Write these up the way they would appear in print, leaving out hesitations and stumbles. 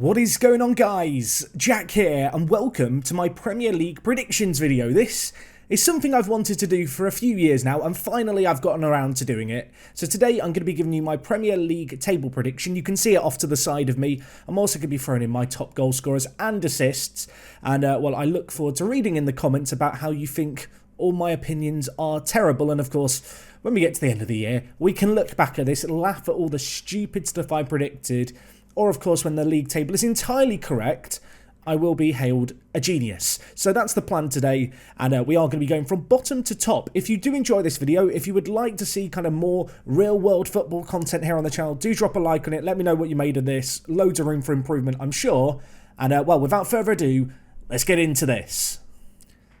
What is going on, guys? Jack here, and welcome to my Premier League predictions video. This is something I've wanted to do for a few years now, and finally I've gotten around to doing it. So today I'm going to be giving you my Premier League table prediction. You can see it off to the side of me. I'm also going to be throwing in my top goal scorers and assists. And well, I look forward to reading in the comments about how you think all my opinions are terrible. And of course, when we get to the end of the year, we can look back at this, laugh at all the stupid stuff I predicted. Or, of course, when the league table is entirely correct, I will be hailed a genius. So that's the plan today, and we are going to be going from bottom to top. If you do enjoy this video, if you would like to see kind of more real-world football content here on the channel, do drop a like on it. Let me know what you made of this. Loads of room for improvement, I'm sure. And, well, without further ado, let's get into this.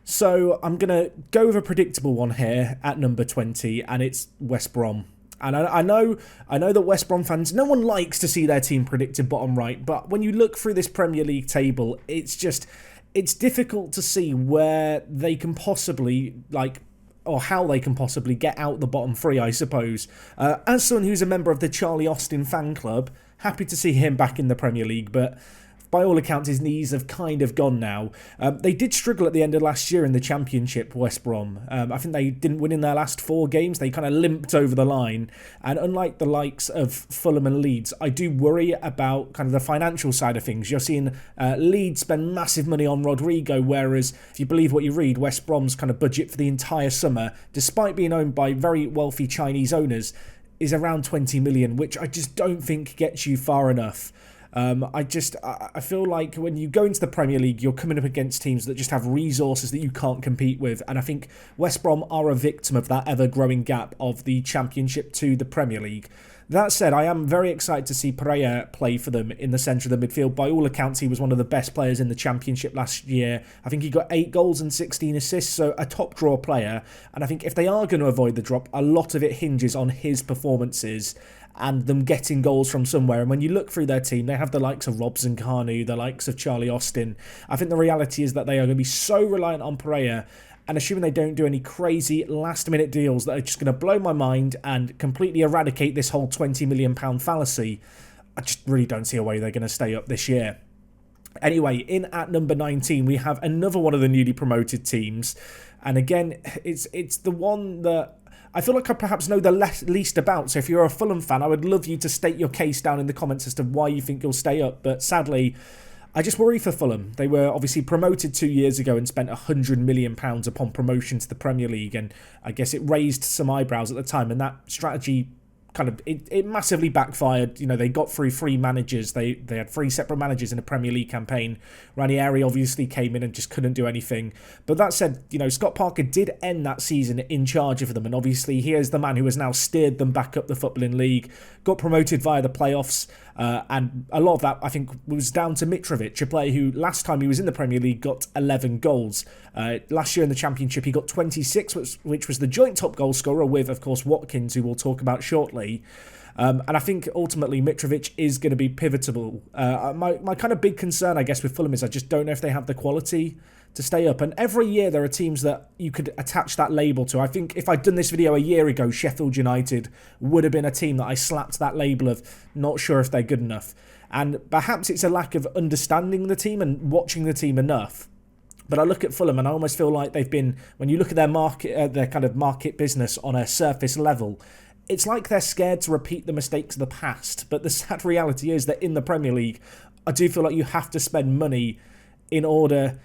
So I'm going to go with a predictable one here at number 20, and it's West Brom. And I know that West Brom fans, no one likes to see their team predicted bottom right, but when you look through this Premier League table, it's difficult to see where they can possibly, or how they can possibly get out the bottom three, I suppose. As someone who's a member of the Charlie Austin fan club, happy to see him back in the Premier League, but by all accounts, his knees have kind of gone now. They did struggle at the end of last year in the Championship, West Brom. I think they didn't win in their last 4 games. They kind of limped over the line. And unlike the likes of Fulham and Leeds, I do worry about kind of the financial side of things. You're seeing Leeds spend massive money on Rodrigo, whereas if you believe what you read, West Brom's kind of budget for the entire summer, despite being owned by very wealthy Chinese owners, is around 20 million, which I just don't think gets you far enough. I feel like when you go into the Premier League, you're coming up against teams that just have resources that you can't compete with. And I think West Brom are a victim of that ever-growing gap of the Championship to the Premier League. That said, I am very excited to see Pereira play for them in the centre of the midfield. By all accounts, he was one of the best players in the Championship last year. I think he got 8 goals and 16 assists, so a top draw player. And I think if they are going to avoid the drop, a lot of it hinges on his performances and them getting goals from somewhere. And when you look through their team, they have the likes of Robson Kanu, the likes of Charlie Austin. I think the reality is that they are going to be so reliant on Pereira, and assuming they don't do any crazy last-minute deals that are just going to blow my mind and completely eradicate this whole £20 million fallacy, I just really don't see a way they're going to stay up this year. Anyway, in at number 19, we have another one of the newly promoted teams. And again, it's the one that I feel like I perhaps know the least about. So if you're a Fulham fan, I would love you to state your case down in the comments as to why you think you'll stay up. But sadly, I just worry for Fulham. They were obviously promoted 2 years ago and spent £100 million upon promotion to the Premier League. And I guess it raised some eyebrows at the time. And that strategy kind of, it massively backfired. You know, they got through 3 managers. They had 3 separate managers in a Premier League campaign. Ranieri obviously came in and just couldn't do anything. But that said, you know, Scott Parker did end that season in charge of them. And obviously he is the man who has now steered them back up the Footballing League. Got promoted via the playoffs. And a lot of that, I think, was down to Mitrovic, a player who last time he was in the Premier League got 11 goals. Last year in the Championship, he got 26, which was the joint top goal scorer with, of course, Watkins, who we'll talk about shortly. And I think ultimately Mitrovic is going to be pivotal. My kind of big concern, I guess, with Fulham is I just don't know if they have the quality to stay up. And every year there are teams that you could attach that label to. I think if I'd done this video a year ago, Sheffield United would have been a team that I slapped that label of not sure if they're good enough. And perhaps it's a lack of understanding the team and watching the team enough. But I look at Fulham and I almost feel like they've been, when you look at their market, their kind of market business on a surface level, it's like they're scared to repeat the mistakes of the past. But the sad reality is that in the Premier League, I do feel like you have to spend money in order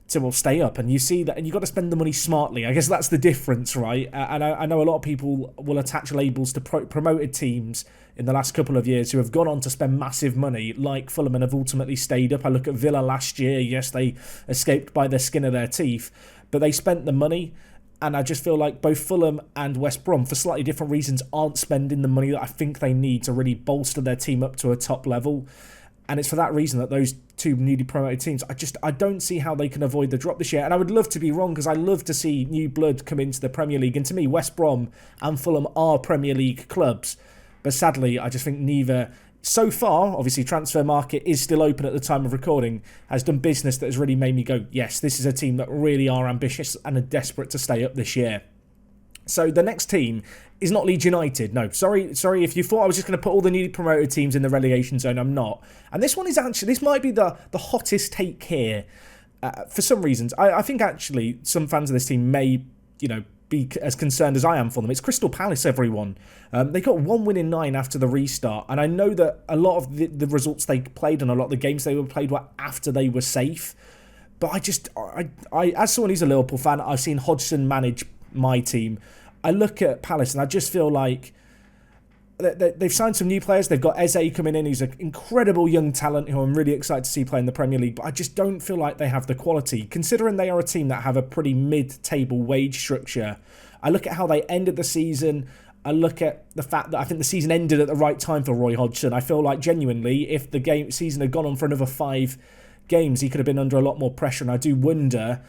to stay up, and you see that, and you've got to spend the money smartly. I guess that's the difference, right? And I know a lot of people will attach labels to promoted teams in the last couple of years who have gone on to spend massive money, like Fulham, and have ultimately stayed up. I look at Villa last year. Yes, they escaped by the skin of their teeth, but they spent the money. And I just feel like both Fulham and West Brom, for slightly different reasons, aren't spending the money that I think they need to really bolster their team up to a top level. And it's for that reason that those 2 newly promoted teams, I don't see how they can avoid the drop this year. And I would love to be wrong, because I love to see new blood come into the Premier League. And to me, West Brom and Fulham are Premier League clubs. But sadly, I just think neither, so far, obviously transfer market is still open at the time of recording, has done business that has really made me go, yes, this is a team that really are ambitious and are desperate to stay up this year. So the next team is not Leeds United. No, sorry if you thought I was just going to put all the newly promoted teams in the relegation zone. I'm not. And this one is actually, this might be the hottest take here for some reasons. I think actually some fans of this team may, be as concerned as I am for them. It's Crystal Palace, everyone. They got 1 win in 9 after the restart, and I know that a lot of the results they played and a lot of the games they were played were after they were safe. But I as someone who's a Liverpool fan, I've seen Hodgson manage my team. I look at Palace and I just feel like they've signed some new players. They've got Eze coming in, who's an incredible young talent who I'm really excited to see play in the Premier League. But I just don't feel like they have the quality, considering they are a team that have a pretty mid-table wage structure. I look at how they ended the season. I look at the fact that I think the season ended at the right time for Roy Hodgson. I feel like genuinely, if the season had gone on for another 5 games, he could have been under a lot more pressure. And I do wonder,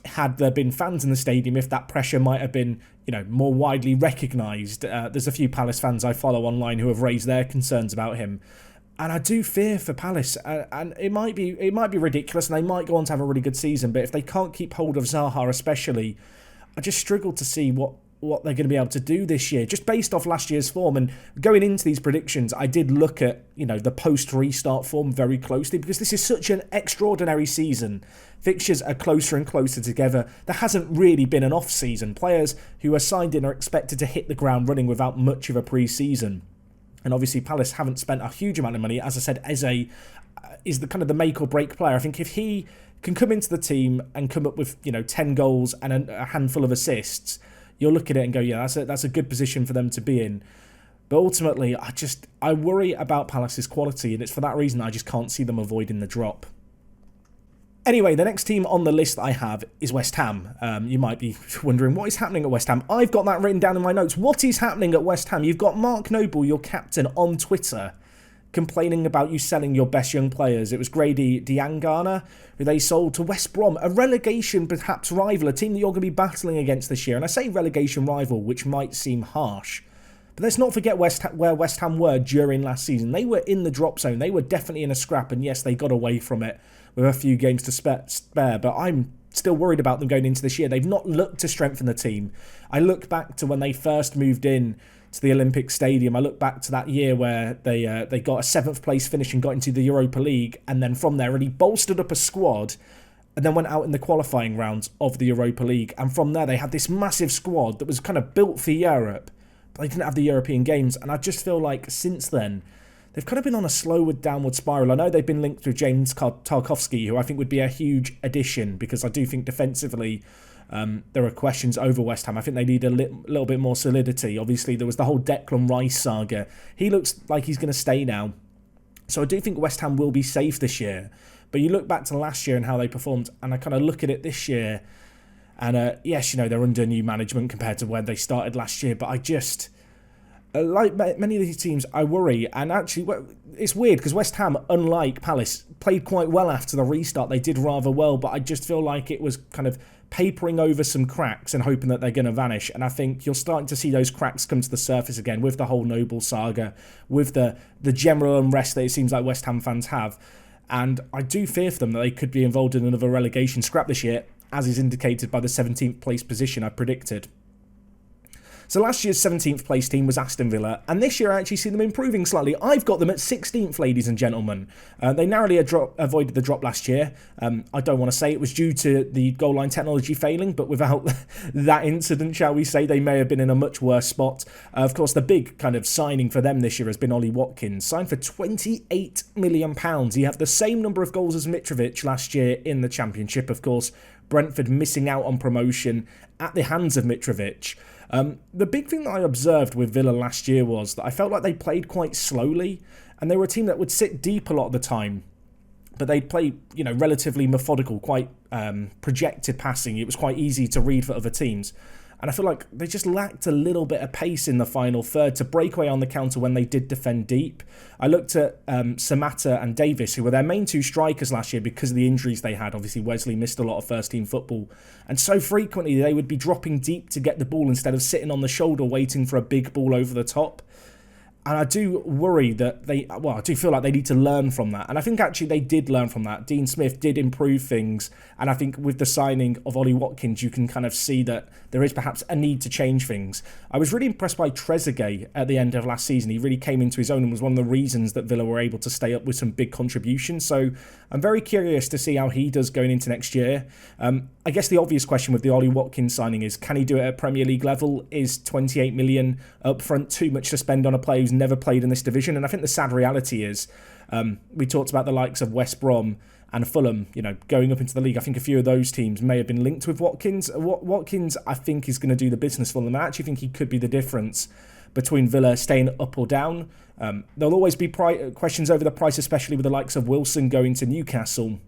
had there been fans in the stadium, if that pressure might have been, more widely recognised. There's a few Palace fans I follow online who have raised their concerns about him, and I do fear for Palace. And it might be ridiculous, and they might go on to have a really good season. But if they can't keep hold of Zaha, especially, I just struggle to see what they're going to be able to do this year, just based off last year's form. And going into these predictions, I did look at, the post-restart form very closely, because this is such an extraordinary season. Fixtures are closer and closer together. There hasn't really been an off-season. Players who are signed in are expected to hit the ground running without much of a pre-season. And obviously Palace haven't spent a huge amount of money. As I said, Eze is the kind of the make or break player. I think if he can come into the team and come up with, 10 goals and a handful of assists, you'll look at it and go, yeah, that's a good position for them to be in. But ultimately, I worry about Palace's quality, and it's for that reason I just can't see them avoiding the drop. Anyway, the next team on the list that I have is West Ham. You might be wondering, what is happening at West Ham? I've got that written down in my notes. What is happening at West Ham? You've got Mark Noble, your captain, on Twitter, complaining about you selling your best young players. It was Grady Diangana, who they sold to West Brom, a relegation perhaps rival, a team that you're going to be battling against this year. And I say relegation rival, which might seem harsh, but let's not forget where West Ham were during last season. They were in the drop zone. They were definitely in a scrap, and yes, they got away from it with a few games to spare, but I'm still worried about them going into this year. They've not looked to strengthen the team. I look back to when they first moved in to the Olympic Stadium. I look back to that year where they got a 7th place finish and got into the Europa League, and then from there really bolstered up a squad and then went out in the qualifying rounds of the Europa League. And from there they had this massive squad that was kind of built for Europe, but they didn't have the European games. And I just feel like since then they've kind of been on a slow downward spiral. I know they've been linked with James Tarkowski, who I think would be a huge addition, because I do think defensively there are questions over West Ham. I think they need a little bit more solidity. Obviously, there was the whole Declan Rice saga. He looks like he's going to stay now. So I do think West Ham will be safe this year. But you look back to last year and how they performed, and I kind of look at it this year, and yes, they're under new management compared to where they started last year, but I just, like many of these teams, I worry. And actually, it's weird because West Ham, unlike Palace, played quite well after the restart. They did rather well, but I just feel like it was kind of papering over some cracks and hoping that they're going to vanish. And I think you're starting to see those cracks come to the surface again with the whole Noble saga, with the general unrest that it seems like West Ham fans have. And I do fear for them that they could be involved in another relegation scrap this year, as is indicated by the 17th place position I predicted. So last year's 17th place team was Aston Villa, and this year I actually see them improving slightly. I've got them at 16th, ladies and gentlemen. They narrowly avoided the drop last year. I don't want to say it was due to the goal line technology failing, but without that incident, shall we say, they may have been in a much worse spot. Of course, the big kind of signing for them this year has been Ollie Watkins, signed for £28 million. He had the same number of goals as Mitrovic last year in the Championship. Of course, Brentford missing out on promotion at the hands of Mitrovic. The big thing that I observed with Villa last year was that I felt like they played quite slowly, and they were a team that would sit deep a lot of the time, but they'd play, relatively methodical, quite projected passing. It was quite easy to read for other teams. And I feel like they just lacked a little bit of pace in the final third to break away on the counter when they did defend deep. I looked at Samatta and Davis, who were their main 2 strikers last year because of the injuries they had. Obviously, Wesley missed a lot of first-team football. And so frequently, they would be dropping deep to get the ball instead of sitting on the shoulder waiting for a big ball over the top. And I do worry that I do feel like they need to learn from that. And I think actually they did learn from that. Dean Smith did improve things. And I think with the signing of Ollie Watkins, you can kind of see that there is perhaps a need to change things. I was really impressed by Trezeguet at the end of last season. He really came into his own and was one of the reasons that Villa were able to stay up with some big contributions. So I'm very curious to see how he does going into next year. I guess the obvious question with the Ollie Watkins signing is, can he do it at Premier League level? Is 28 million up front too much to spend on a player who's never played in this division? And I think the sad reality is, we talked about the likes of West Brom and Fulham, going up into the league. I think a few of those teams may have been linked with Watkins. Watkins, I think, is going to do the business for them. I actually think he could be the difference between Villa staying up or down. There'll always be questions over the price, especially with the likes of Wilson going to Newcastle.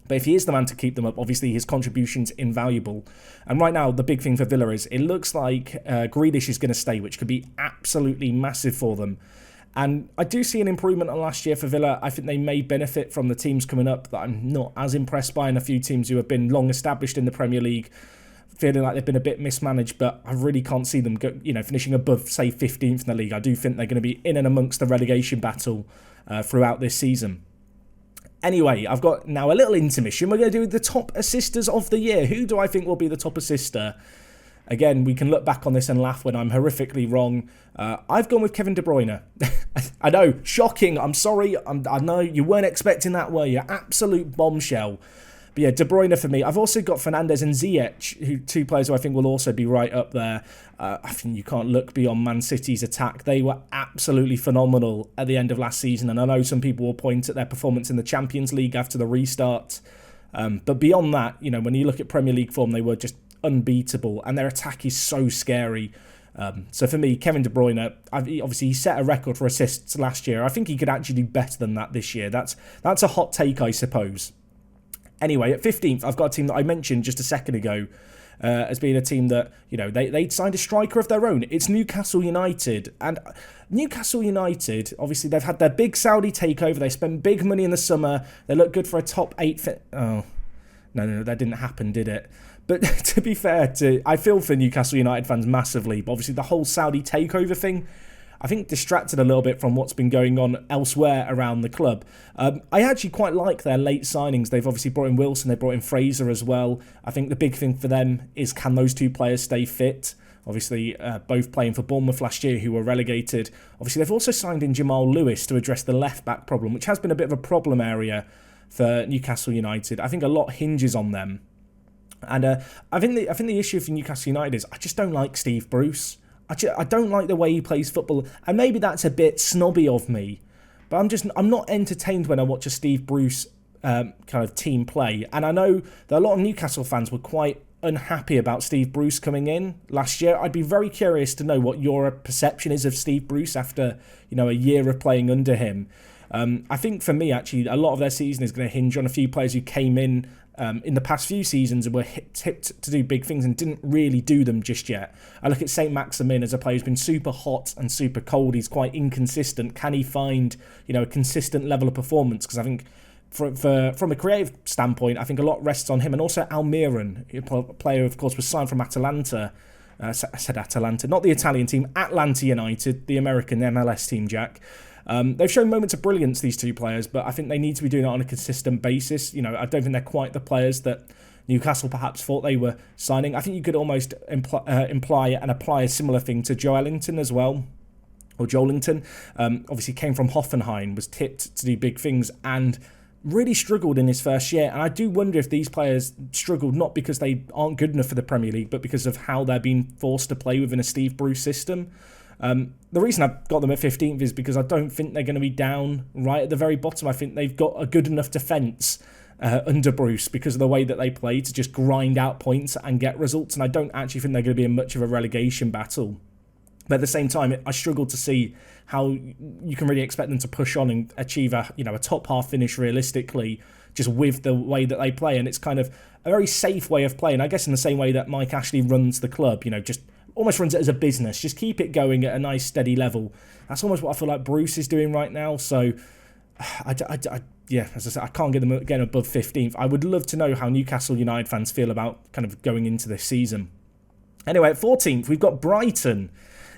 But if he is the man to keep them up, obviously his contribution's invaluable. And right now, the big thing for Villa is it looks like Grealish is going to stay, which could be absolutely massive for them. And I do see an improvement on last year for Villa. I think they may benefit from the teams coming up that I'm not as impressed by, and a few teams who have been long established in the Premier League, feeling like they've been a bit mismanaged, but I really can't see them finishing above, say, 15th in the league. I do think they're going to be in and amongst the relegation battle throughout this season. Anyway, I've got now a little intermission. We're going to do the top assisters of the year. Who do I think will be the top assister? Again, we can look back on this and laugh when I'm horrifically wrong. I've gone with Kevin De Bruyne. I know, shocking. I'm sorry. I know you weren't expecting that, were you? Absolute bombshell. But yeah, De Bruyne for me. I've also got Fernandes and Ziyech, two players who I think will also be right up there. I think you can't look beyond Man City's attack. They were absolutely phenomenal at the end of last season, and I know some people will point at their performance in the Champions League after the restart. But beyond that, when you look at Premier League form, they were just unbeatable, and their attack is so scary. So for me, Kevin De Bruyne, obviously he set a record for assists last year. I think he could actually do better than that this year. That's a hot take, I suppose. Anyway, at 15th, I've got a team that I mentioned just a second ago as being a team that, they'd signed a striker of their own. It's Newcastle United. And Newcastle United, obviously, they've had their big Saudi takeover. They spent big money in the summer. They look good for a top 8... Oh, no, that didn't happen, did it? But to be fair, I feel for Newcastle United fans massively. But obviously, the whole Saudi takeover thing, I think, distracted a little bit from what's been going on elsewhere around the club. I actually quite like their late signings. They've obviously brought in Wilson, they brought in Fraser as well. I think the big thing for them is, can those two players stay fit? Obviously, both playing for Bournemouth last year, who were relegated. Obviously, they've also signed in Jamal Lewis to address the left-back problem, which has been a bit of a problem area for Newcastle United. I think a lot hinges on them. And I think the issue for Newcastle United is I just don't like Steve Bruce. I don't like the way he plays football, and maybe that's a bit snobby of me, but I'm not entertained when I watch a Steve Bruce kind of team play. And I know that a lot of Newcastle fans were quite unhappy about Steve Bruce coming in last year. I'd be very curious to know what your perception is of Steve Bruce after a year of playing under him. I think for me, actually, a lot of their season is going to hinge on a few players who came in the past few seasons and were tipped to do big things and didn't really do them just yet. I look at Saint Maximin as a player who's been super hot and super cold. He's quite inconsistent. Can he find a consistent level of performance? Because I think from a creative standpoint, I think a lot rests on him. And also Almiron, a player who, of course, was signed from Atalanta. I said Atalanta, not the Italian team, Atlanta United, the American MLS team, Jack. They've shown moments of brilliance, these two players, but I think they need to be doing it on a consistent basis. I don't think they're quite the players that Newcastle perhaps thought they were signing. I think you could almost imply and apply a similar thing to Joelinton as well, or Joelinton. Obviously came from Hoffenheim, was tipped to do big things, and really struggled in his first year. And I do wonder if these players struggled not because they aren't good enough for the Premier League, but because of how they're being forced to play within a Steve Bruce system. The reason I've got them at 15th is because I don't think they're going to be down right at the very bottom. I think they've got a good enough defence under Bruce because of the way that they play to just grind out points and get results. And I don't actually think they're going to be in much of a relegation battle. But at the same time, I struggle to see how you can really expect them to push on and achieve a top half finish realistically, just with the way that they play. And it's kind of a very safe way of playing, I guess, in the same way that Mike Ashley runs the club, just almost runs it as a business. Just keep it going at a nice steady level. That's almost what I feel like Bruce is doing right now. So yeah, as I said, I can't get them again above 15th. I would love to know how Newcastle United fans feel about kind of going into this season. Anyway, at 14th, we've got Brighton.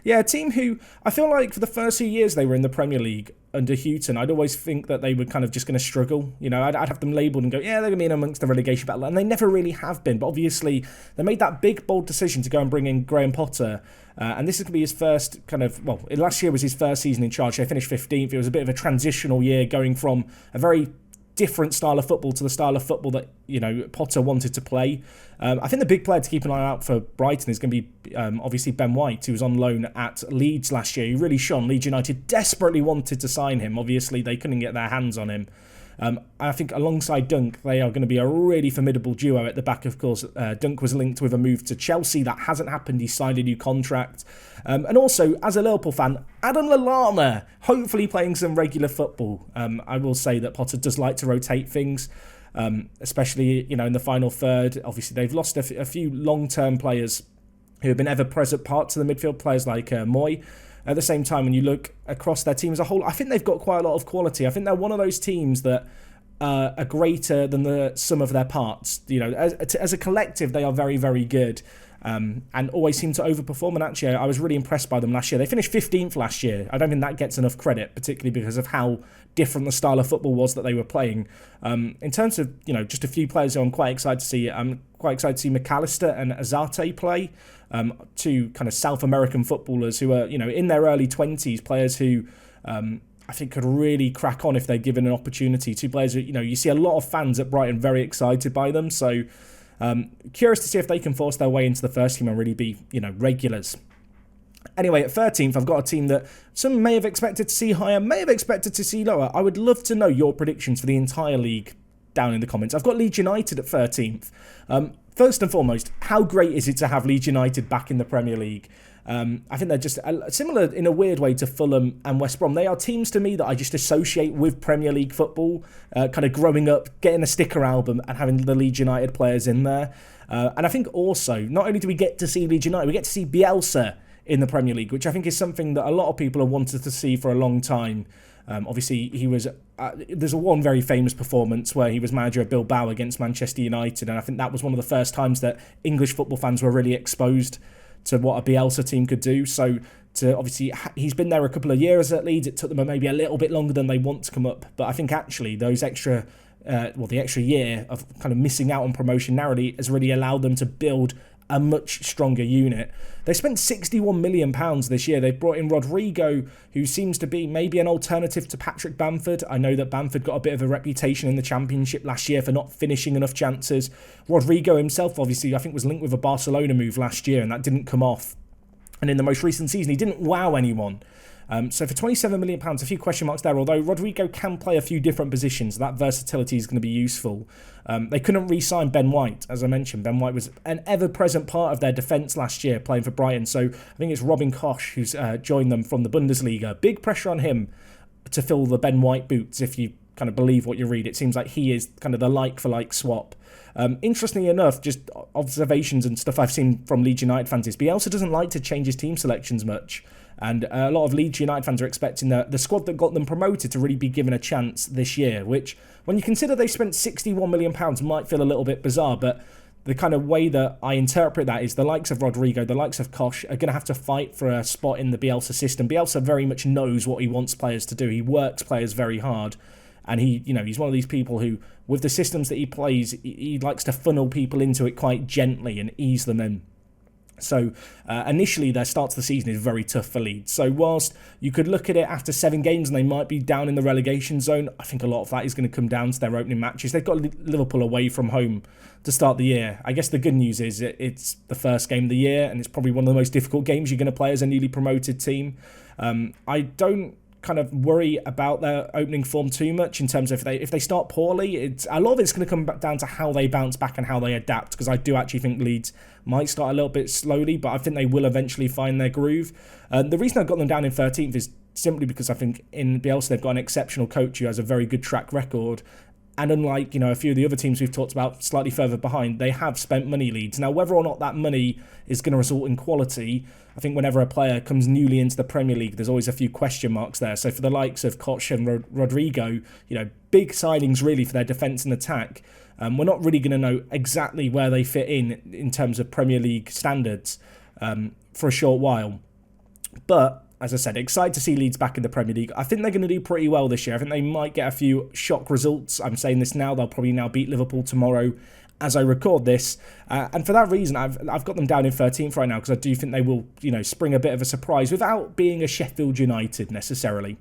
Yeah, a team who I feel like for the first few years they were in the Premier League under Houghton, I'd always think that they were kind of just going to struggle. You know, I'd have them labelled and go, yeah, they're going to be in amongst the relegation battle. And they never really have been. But obviously, they made that big, bold decision to go and bring in Graham Potter. And this is going to be his first kind of, well, last year was his first season in charge. They finished 15th. It was a bit of a transitional year going from a very different style of football to the style of football that, you know, Potter wanted to play. I think the big player to keep an eye out for Brighton is going to be obviously Ben White, who was on loan at Leeds last year. He really shone. Leeds United desperately wanted to sign him. Obviously, they couldn't get their hands on him. I think alongside Dunk, they are going to be a really formidable duo at the back. Of course, Dunk was linked with a move to Chelsea. That hasn't happened. He signed a new contract. And also, as a Liverpool fan, Adam Lallana, hopefully playing some regular football. I will say that Potter does like to rotate things, especially, you know, in the final third. Obviously, they've lost a few long-term players who have been ever-present parts of the midfield, players like Moy. At the same time, when you look across their team as a whole, I think they've got quite a lot of quality. I think they're one of those teams that are greater than the sum of their parts. You know, as a collective, they are very, very good, and always seem to overperform. And actually, I was really impressed by them last year. They finished 15th last year. I don't think that gets enough credit, particularly because of how different the style of football was that they were playing. In terms of, you know, just a few players who I'm quite excited to see. I'm quite excited to see McAllister and Azarte play. Two kind of South American footballers who are, you know, in their early 20s, players who I think could really crack on if they're given an opportunity. Two players who, you know, you see a lot of fans at Brighton very excited by them. So curious to see if they can force their way into the first team and really be, you know, regulars. Anyway, at 13th, I've got a team that some may have expected to see higher, may have expected to see lower. I would love to know your predictions for the entire league down in the comments. I've got Leeds United at 13th. First and foremost, how great is it to have Leeds United back in the Premier League? I think they're just similar in a weird way to Fulham and West Brom. They are teams to me that I just associate with Premier League football, kind of growing up, getting a sticker album and having the Leeds United players in there. And I think also, not only do we get to see Leeds United, we get to see Bielsa in the Premier League, which I think is something that a lot of people have wanted to see for a long time. Obviously, he was. There's one very famous performance where he was manager of Bilbao against Manchester United, and I think that was one of the first times that English football fans were really exposed to what a Bielsa team could do. So, obviously, he's been there a couple of years at Leeds. It took them maybe a little bit longer than they want to come up, but I think actually those extra, the extra year of kind of missing out on promotion narrowly has really allowed them to build a much stronger unit. They spent £61 million this year. They've brought in Rodrigo, who seems to be maybe an alternative to Patrick Bamford. I know that Bamford got a bit of a reputation in the Championship last year for not finishing enough chances. Rodrigo himself, obviously, I think was linked with a Barcelona move last year, and that didn't come off. And in the most recent season, he didn't wow anyone. So for £27 million, a few question marks there, although Rodrigo can play a few different positions. That versatility is going to be useful. They couldn't re-sign Ben White, as I mentioned. Ben White was an ever-present part of their defence last year, playing for Brighton. So I think it's Robin Koch who's joined them from the Bundesliga. Big pressure on him to fill the Ben White boots, if you kind of believe what you read. It seems like he is kind of the like-for-like swap. Interestingly enough, just observations and stuff I've seen from Leeds United fans is Bielsa doesn't like to change his team selections much. And a lot of Leeds United fans are expecting the squad that got them promoted to really be given a chance this year, which, when you consider they spent £61 million, might feel a little bit bizarre, but the kind of way that I interpret that is the likes of Rodrigo, the likes of Koch are going to have to fight for a spot in the Bielsa system. Bielsa very much knows what he wants players to do. He works players very hard. And he's one of these people who, with the systems that he plays, he likes to funnel people into it quite gently and ease them in. So initially their start to the season is very tough for Leeds. So whilst you could look at it after 7 games and they might be down in the relegation zone, I think a lot of that is going to come down to their opening matches. They've got Liverpool away from home to start the year. I guess the good news is it's the first game of the year and it's probably one of the most difficult games you're going to play as a newly promoted team. I don't kind of worry about their opening form too much in terms of if they start poorly. A lot of it's going to come back down to how they bounce back and how they adapt, because I do actually think Leeds might start a little bit slowly, but I think they will eventually find their groove. The reason I've got them down in 13th is simply because I think in Bielsa they've got an exceptional coach who has a very good track record. And unlike, a few of the other teams we've talked about slightly further behind, they have spent money, Leeds. Now, whether or not that money is going to result in quality, I think whenever a player comes newly into the Premier League, there's always a few question marks there. So for the likes of Koch and Rodrigo, big signings really for their defence and attack. We're not really going to know exactly where they fit in terms of Premier League standards for a short while. But, as I said, excited to see Leeds back in the Premier League. I think they're going to do pretty well this year. I think they might get a few shock results. I'm saying this now. They'll probably now beat Liverpool tomorrow as I record this. And for that reason, I've got them down in 13th right now because I do think they will, spring a bit of a surprise without being a Sheffield United necessarily.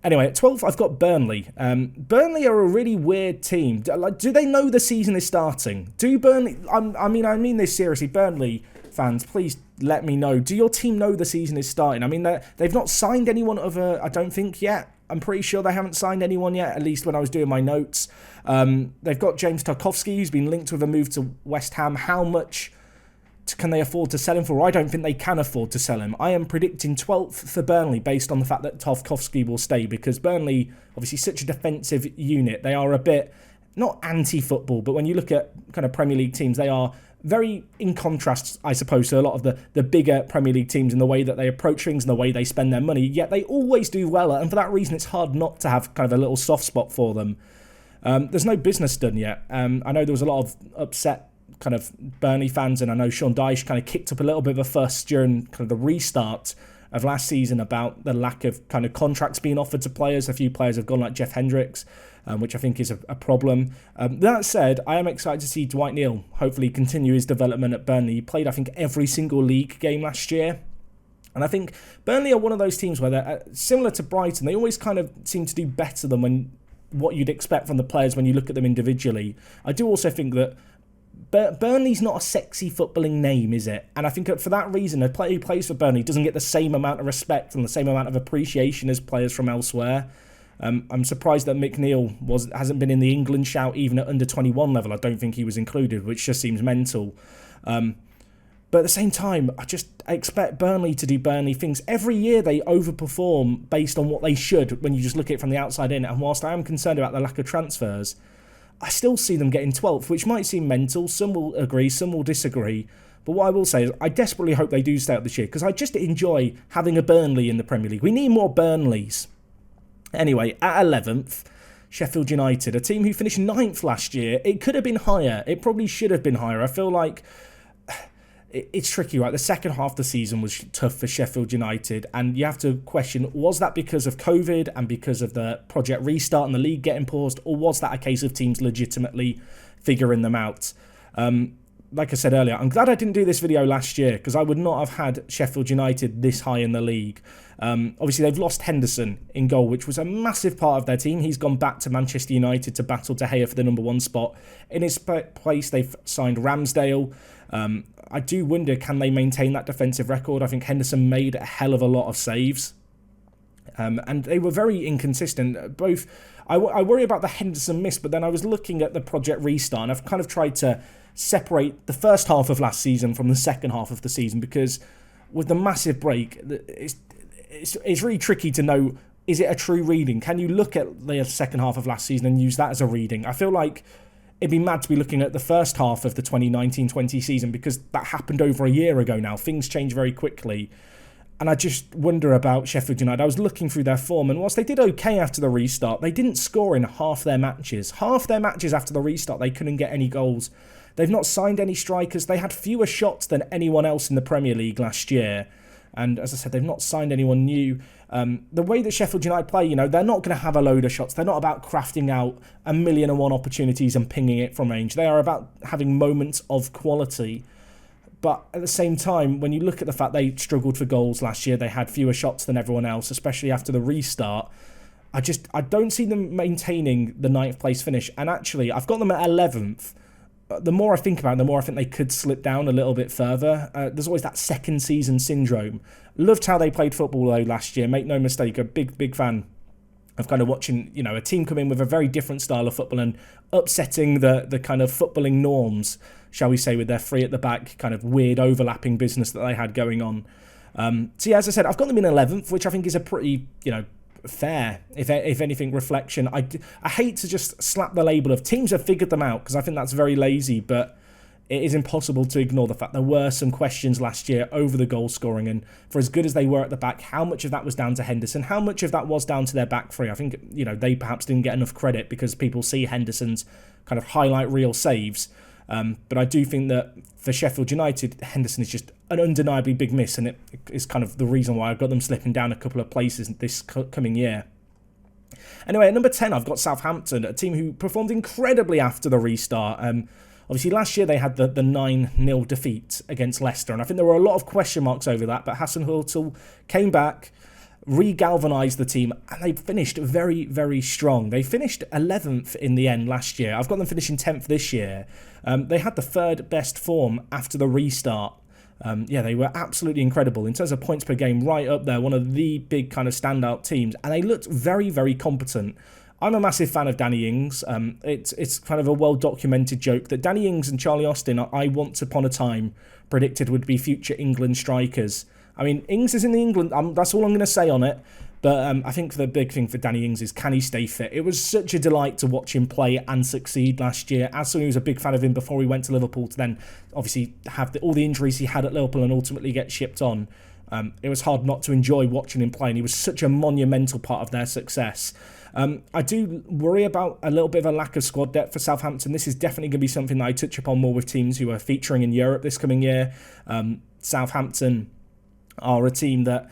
Anyway, at 12th, I've got Burnley. Burnley are a really weird team. Do they know the season is starting? Do Burnley... I mean this seriously. Burnley fans, please let me know. Do your team know the season is starting? I mean, they've not signed anyone I don't think, yet. I'm pretty sure they haven't signed anyone yet, at least when I was doing my notes. They've got James Tarkowski, who's been linked with a move to West Ham. How much can they afford to sell him for? I don't think they can afford to sell him. I am predicting 12th for Burnley based on the fact that Tarkowski will stay, because Burnley, obviously such a defensive unit, they are a bit, not anti-football, but when you look at kind of Premier League teams, they are very in contrast, I suppose, to a lot of the bigger Premier League teams in the way that they approach things and the way they spend their money, yet they always do well, and for that reason it's hard not to have kind of a little soft spot for them. There's no business done yet. I know there was a lot of upset kind of Burnley fans, and I know Sean Dyche kind of kicked up a little bit of a fuss during kind of the restart of last season about the lack of kind of contracts being offered to players. A few players have gone, like Jeff Hendricks, which I think is a problem. That said, I am excited to see Dwight Neal hopefully continue his development at Burnley. He played, I think, every single league game last year. And I think Burnley are one of those teams where they're similar to Brighton. They always kind of seem to do better than what you'd expect from the players when you look at them individually. I do also think that Burnley's not a sexy footballing name, is it? And I think for that reason, a player who plays for Burnley doesn't get the same amount of respect and the same amount of appreciation as players from elsewhere. I'm surprised that McNeil hasn't been in the England shout even at under 21 level. I don't think he was included, which just seems mental. But at the same time, I expect Burnley to do Burnley things. Every year they overperform based on what they should when you just look at it from the outside in. And whilst I am concerned about the lack of transfers, I still see them getting 12th, which might seem mental. Some will agree, some will disagree. But what I will say is I desperately hope they do stay up this year, because I just enjoy having a Burnley in the Premier League. We need more Burnleys. Anyway, at 11th, Sheffield United, a team who finished 9th last year. It could have been higher. It probably should have been higher. I feel like it's tricky, right? The second half of the season was tough for Sheffield United, and you have to question, was that because of COVID and because of the project restart and the league getting paused, or was that a case of teams legitimately figuring them out? Like I said earlier, I'm glad I didn't do this video last year, because I would not have had Sheffield United this high in the league. Obviously, they've lost Henderson in goal, which was a massive part of their team. He's gone back to Manchester United to battle De Gea for the #1 spot. In his place, they've signed Ramsdale. I do wonder, can they maintain that defensive record? I think Henderson made a hell of a lot of saves. And they were very inconsistent. Both, I worry about the Henderson miss, but then I was looking at the project restart, and I've kind of tried to separate the first half of last season from the second half of the season, because with the massive break, it's really tricky to know, is it a true reading? Can you look at the second half of last season and use that as a reading? I feel like it'd be mad to be looking at the first half of the 2019-20 season, because that happened over a year ago now. Things change very quickly. And I just wonder about Sheffield United. I was looking through their form, and whilst they did okay after the restart, they didn't score in half their matches. Half their matches after the restart, they couldn't get any goals. They've not signed any strikers. They had fewer shots than anyone else in the Premier League last year. And as I said, they've not signed anyone new. The way that Sheffield United play, they're not going to have a load of shots. They're not about crafting out 1,000,001 opportunities and pinging it from range. They are about having moments of quality. But at the same time, when you look at the fact they struggled for goals last year, they had fewer shots than everyone else, especially after the restart. I don't see them maintaining the 9th place finish. And actually, I've got them at 11th. The more I think about it, the more I think they could slip down a little bit further. There's always that second season syndrome. Loved how they played football though last year. Make no mistake, a big fan of kind of watching, a team come in with a very different style of football and upsetting the kind of footballing norms, shall we say, with their three at the back kind of weird overlapping business that they had going on. So yeah, as I said, I've got them in 11th, which I think is a pretty, fair, if anything, reflection. I hate to just slap the label of teams have figured them out, because I think that's very lazy, but it is impossible to ignore the fact there were some questions last year over the goal scoring, and for as good as they were at the back, how much of that was down to Henderson, how much of that was down to their back three. I think, they perhaps didn't get enough credit because people see Henderson's kind of highlight reel saves. But I do think that for Sheffield United, Henderson is just an undeniably big miss, and it is kind of the reason why I've got them slipping down a couple of places this coming year. Anyway, at number 10, I've got Southampton, a team who performed incredibly after the restart. Obviously, last year they had the 9-0 defeat against Leicester, and I think there were a lot of question marks over that, but Hassan Hurtel came back, re-galvanised the team, and they finished very, very strong. They finished 11th in the end last year. I've got them finishing 10th this year. They had the third best form after the restart. They were absolutely incredible in terms of points per game, right up there, one of the big kind of standout teams, and they looked very, very competent. I'm a massive fan of Danny Ings. It's kind of a well-documented joke that Danny Ings and Charlie Austin, I once upon a time predicted would be future England strikers. I mean, Ings is in the England, that's all I'm going to say on it. But I think the big thing for Danny Ings is, can he stay fit? It was such a delight to watch him play and succeed last year. As someone who was a big fan of him before he went to Liverpool, to then obviously have all the injuries he had at Liverpool and ultimately get shipped on, it was hard not to enjoy watching him play, and he was such a monumental part of their success. I do worry about a little bit of a lack of squad depth for Southampton. This is definitely going to be something that I touch upon more with teams who are featuring in Europe this coming year. Southampton are a team that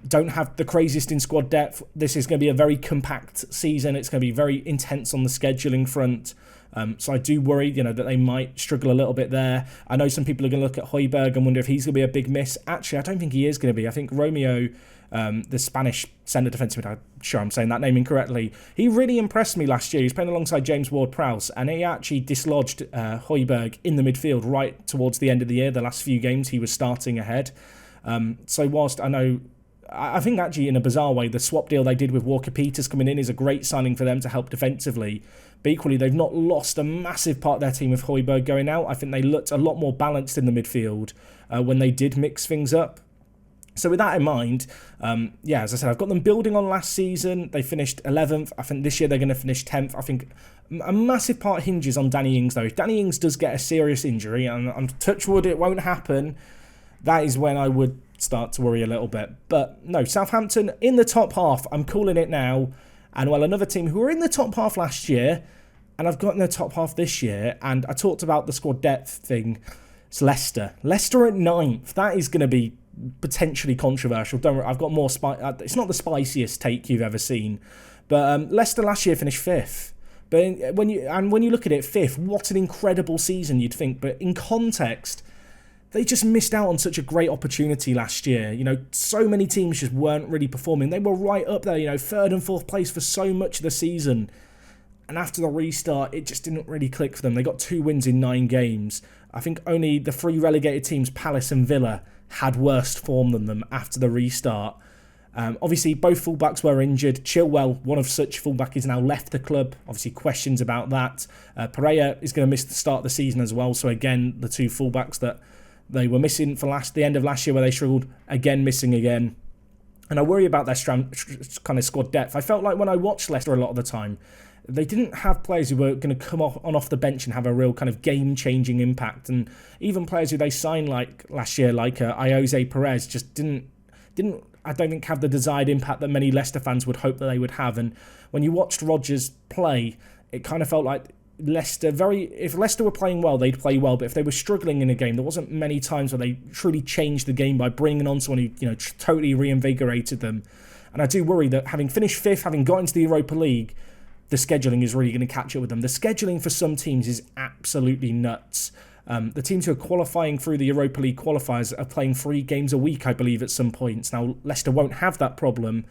don't have the craziest in squad depth. This is going to be a very compact season. It's going to be very intense on the scheduling front. So I do worry, that they might struggle a little bit there. I know some people are going to look at Højbjerg and wonder if he's going to be a big miss. Actually, I don't think he is going to be. I think Romeo, the Spanish centre defensive, I'm sure I'm saying that name incorrectly, he really impressed me last year. He was playing alongside James Ward-Prowse, and he actually dislodged Højbjerg in the midfield right towards the end of the year. The last few games he was starting ahead. So whilst I think actually in a bizarre way, the swap deal they did with Walker-Peters coming in is a great signing for them to help defensively. But equally, they've not lost a massive part of their team with Højbjerg going out. I think they looked a lot more balanced in the midfield when they did mix things up. So with that in mind, as I said, I've got them building on last season. They finished 11th. I think this year they're going to finish 10th. I think a massive part hinges on Danny Ings, though. If Danny Ings does get a serious injury, and I'm touch wood, it won't happen, that is when I would start to worry a little bit. But no, Southampton in the top half, I'm calling it now. And well, another team who were in the top half last year, and I've got in the top half this year, and I talked about the squad depth thing, it's Leicester. Leicester at 9th, that is going to be potentially controversial. Don't worry, I've got more it's not the spiciest take you've ever seen, but Leicester last year finished 5th. But when you look at it, 5th, what an incredible season you'd think. But in context, they just missed out on such a great opportunity last year. So many teams just weren't really performing. They were right up there, 3rd and 4th place for so much of the season. And after the restart, it just didn't really click for them. They got 2 wins in 9 games. I think only the 3 relegated teams, Palace and Villa, had worse form than them after the restart. Obviously, both fullbacks were injured. Chilwell, one of such fullback, has now left the club. Obviously, questions about that. Pereira is going to miss the start of the season as well. So again, the 2 fullbacks that they were missing for the end of last year, where they struggled, again missing again. And I worry about their kind of squad depth. I felt like when I watched Leicester a lot of the time, they didn't have players who were going to come off the bench and have a real kind of game-changing impact. And even players who they signed like last year, like Jose Perez, just didn't I don't think have the desired impact that many Leicester fans would hope that they would have. And when you watched Rodgers play, it kind of felt like if Leicester were playing well, they'd play well, but if they were struggling in a game, there wasn't many times where they truly changed the game by bringing on someone who totally reinvigorated them. And I do worry that having finished 5th, having got into the Europa League, the scheduling is really going to catch up with them. The scheduling for some teams is absolutely nuts. The teams who are qualifying through the Europa League qualifiers are playing 3 games a week, I believe, at some points. Now, Leicester won't have that problem,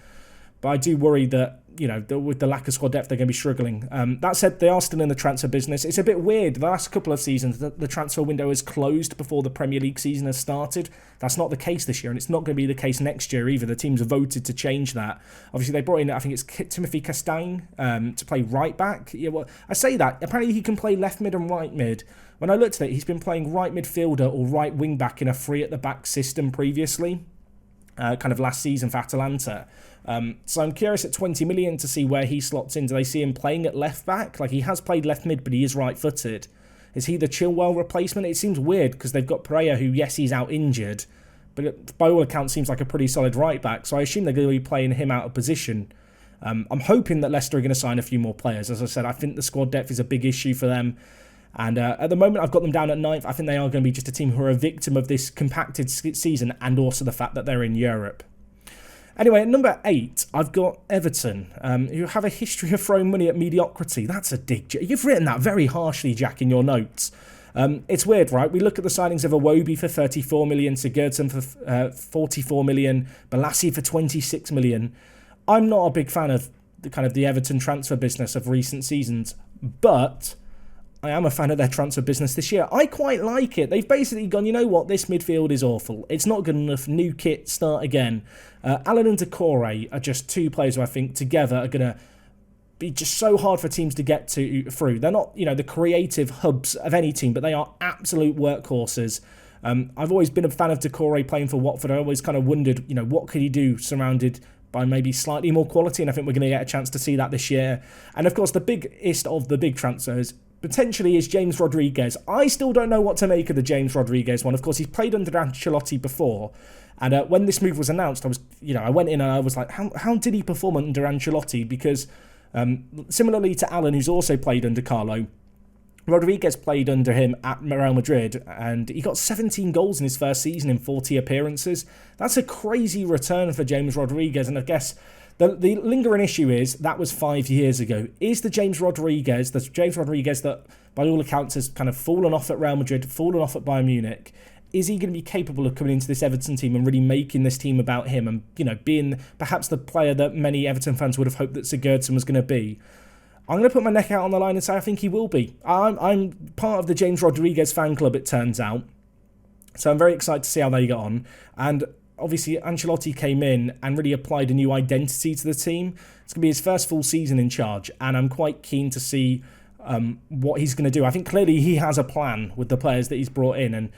but I do worry that, with the lack of squad depth, they're going to be struggling. That said, they are still in the transfer business. It's a bit weird. The last couple of seasons, the transfer window is closed before the Premier League season has started. That's not the case this year, and it's not going to be the case next year either. The teams have voted to change that. Obviously, they brought in, I think it's Timothy Castagne to play right back. Yeah, well, I say that. Apparently, he can play left mid and right mid. When I looked at it, he's been playing right midfielder or right wing back in a 3 at the back system previously. Kind of last season for Atalanta. So I'm curious at 20 million to see where he slots in. Do they see him playing at left back? Like, he has played left mid, but he is right footed. Is he the Chilwell replacement? It seems weird because they've got Pereira, who, yes, he's out injured, but by all accounts seems like a pretty solid right back. So I assume they're going to be playing him out of position. I'm hoping that Leicester are going to sign a few more players. As I said, I think the squad depth is a big issue for them. And at the moment, I've got them down at 9th. I think they are going to be just a team who are a victim of this compacted season and also the fact that they're in Europe. Anyway, at number 8, I've got Everton, who have a history of throwing money at mediocrity. That's a dig. You've written that very harshly, Jack, in your notes. It's weird, right? We look at the signings of Iwobi for 34 million, Sigurdsson for 44 million, Balassi for 26 million. I'm not a big fan of the Everton transfer business of recent seasons, but I am a fan of their transfer business this year. I quite like it. They've basically gone, you know what, this midfield is awful. It's not good enough. New kit, start again. Allen and Decore are just two players who I think together are going to be just so hard for teams to get through. They're not, the creative hubs of any team, but they are absolute workhorses. I've always been a fan of Decore playing for Watford. I always kind of wondered, what could he do surrounded by maybe slightly more quality, and I think we're going to get a chance to see that this year. And of course, the biggest of the big transfers potentially is James Rodriguez. I still don't know what to make of the James Rodriguez one. Of course, he's played under Ancelotti before, and when this move was announced, I went in and I was like, how did he perform under Ancelotti? Because similarly to Allen, who's also played under Carlo, Rodriguez played under him at Real Madrid, and he got 17 goals in his first season in 40 appearances. That's a crazy return for James Rodriguez, and I guess the lingering issue is that was 5 years ago. Is the James Rodriguez that, by all accounts, has kind of fallen off at Real Madrid, fallen off at Bayern Munich, is he going to be capable of coming into this Everton team and really making this team about him and, being perhaps the player that many Everton fans would have hoped that Sigurdsson was going to be? I'm going to put my neck out on the line and say I think he will be. I'm part of the James Rodriguez fan club, it turns out. So I'm very excited to see how they get on. And obviously, Ancelotti came in and really applied a new identity to the team. It's going to be his first full season in charge, and I'm quite keen to see what he's going to do. I think clearly he has a plan with the players that he's brought in, and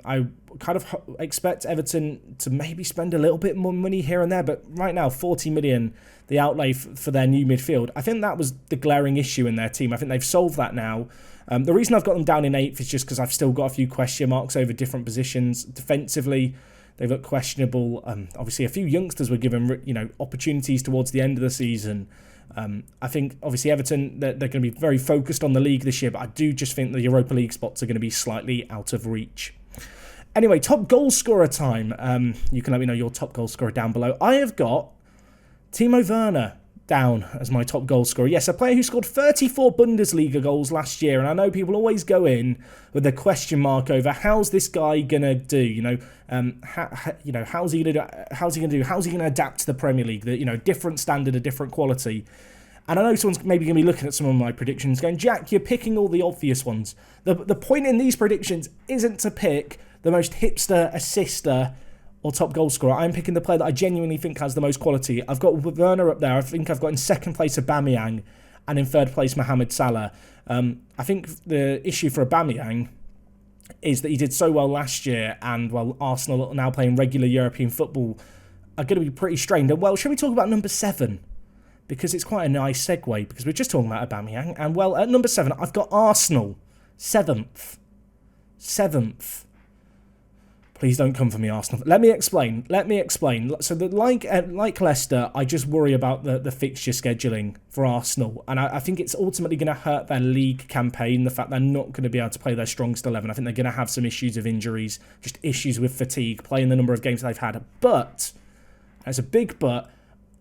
I kind of expect Everton to maybe spend a little bit more money here and there, but right now, 40 million, the outlay for their new midfield, I think that was the glaring issue in their team. I think they've solved that now. The reason I've got them down in 8th is just because I've still got a few question marks over different positions. Defensively, they look questionable. Obviously, a few youngsters were given opportunities towards the end of the season. I think, obviously, Everton, they're going to be very focused on the league this year, but I do just think the Europa League spots are going to be slightly out of reach. Anyway, top goal scorer time. You can let me know your top goal scorer down below. I have got Timo Werner down as my top goal scorer. Yes, a player who scored 34 Bundesliga goals last year, and I know people always go in with a question mark over how's this guy gonna do. How's he gonna adapt to the Premier League? The different standard, a different quality. And I know someone's maybe going to be looking at some of my predictions going, Jack, you're picking all the obvious ones. The point in these predictions isn't to pick the most hipster assister or top goal scorer. I'm picking the player that I genuinely think has the most quality. I've got Werner up there. I think I've got in second place Aubameyang and in third place Mohamed Salah. I think the issue for Aubameyang is that he did so well last year, and while Arsenal are now playing regular European football, are going to be pretty strained. And well, shall we talk about number 7? Because it's quite a nice segue, because we're just talking about Aubameyang. And well, at number 7, I've got Arsenal. 7th. Please don't come for me, Arsenal. Let me explain. So, like Leicester, I just worry about the fixture scheduling for Arsenal. And I think it's ultimately going to hurt their league campaign, the fact they're not going to be able to play their strongest 11. I think they're going to have some issues of injuries, just issues with fatigue, playing the number of games they've had. But, as a big but,